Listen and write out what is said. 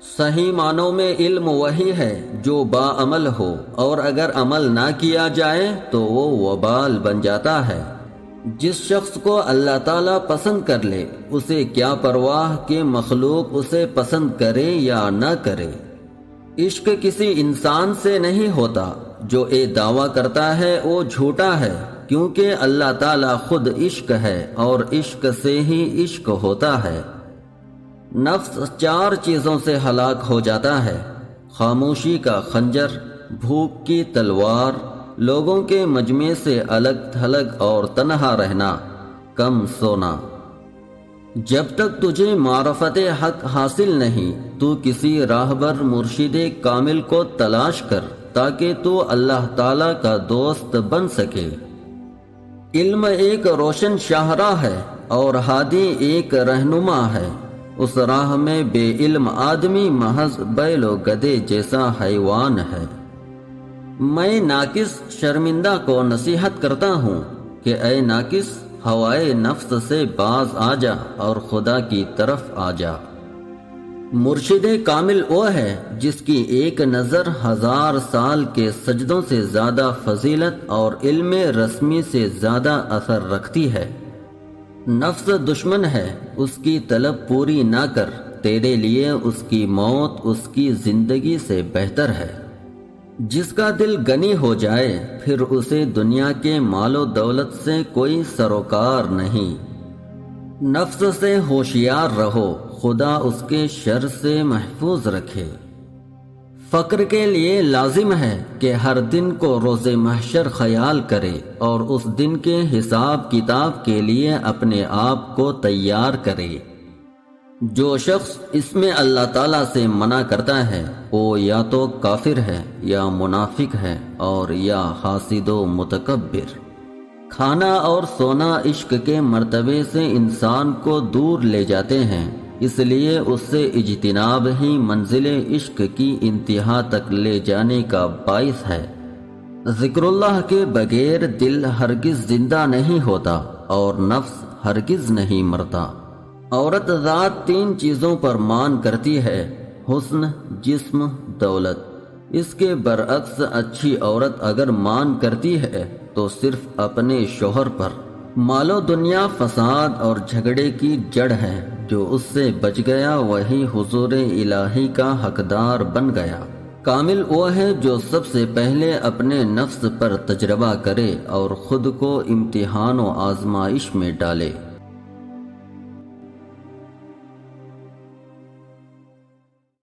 صحیح معنوں میں علم وہی ہے جو باعمل ہو، اور اگر عمل نہ کیا جائے تو وہ وبال بن جاتا ہے۔ جس شخص کو اللہ تعالیٰ پسند کر لے، اسے کیا پرواہ کہ مخلوق اسے پسند کرے یا نہ کرے۔ عشق کسی انسان سے نہیں ہوتا، جو یہ دعویٰ کرتا ہے وہ جھوٹا ہے، کیونکہ اللہ تعالیٰ خود عشق ہے اور عشق سے ہی عشق ہوتا ہے۔ نفس 4 چیزوں سے ہلاک ہو جاتا ہے: خاموشی کا خنجر، بھوک کی تلوار، لوگوں کے مجمع سے الگ تھلگ اور تنہا رہنا، کم سونا۔ جب تک تجھے معرفت حق حاصل نہیں، تو کسی راہبر مرشد کامل کو تلاش کر تاکہ تو اللہ تعالیٰ کا دوست بن سکے۔ علم ایک روشن شاہراہ ہے اور ہادی ایک رہنما ہے۔ اس راہ میں بے علم آدمی محض بیل و گدے جیسا حیوان ہے۔ میں ناقص شرمندہ کو نصیحت کرتا ہوں کہ اے ناقص، ہوائے نفس سے باز آ جا اور خدا کی طرف آ جا۔ مرشد کامل وہ ہے جس کی ایک نظر 1000 سال کے سجدوں سے زیادہ فضیلت اور علم رسمی سے زیادہ اثر رکھتی ہے۔ نفس دشمن ہے، اس کی طلب پوری نہ کر، تیرے لیے اس کی موت اس کی زندگی سے بہتر ہے۔ جس کا دل غنی ہو جائے پھر اسے دنیا کے مال و دولت سے کوئی سروکار نہیں۔ نفس سے ہوشیار رہو، خدا اس کے شر سے محفوظ رکھے۔ فقر کے لیے لازم ہے کہ ہر دن کو روز محشر خیال کرے اور اس دن کے حساب کتاب کے لیے اپنے آپ کو تیار کرے۔ جو شخص اس میں اللہ تعالیٰ سے منع کرتا ہے وہ یا تو کافر ہے یا منافق ہے اور یا حاسد و متکبر۔ کھانا اور سونا عشق کے مرتبے سے انسان کو دور لے جاتے ہیں، اس لیے اس سے اجتناب ہی منزل عشق کی انتہا تک لے جانے کا باعث ہے۔ ذکر اللہ کے بغیر دل ہرگز زندہ نہیں ہوتا اور نفس ہرگز نہیں مرتا۔ عورت ذات 3 چیزوں پر مان کرتی ہے: حسن، جسم، دولت۔ اس کے برعکس اچھی عورت اگر مان کرتی ہے تو صرف اپنے شوہر پر۔ مال و دنیا فساد اور جھگڑے کی جڑ ہے، جو اس سے بچ گیا وہی حضور الہی کا حقدار بن گیا۔ کامل وہ ہے جو سب سے پہلے اپنے نفس پر تجربہ کرے اور خود کو امتحان و آزمائش میں ڈالے۔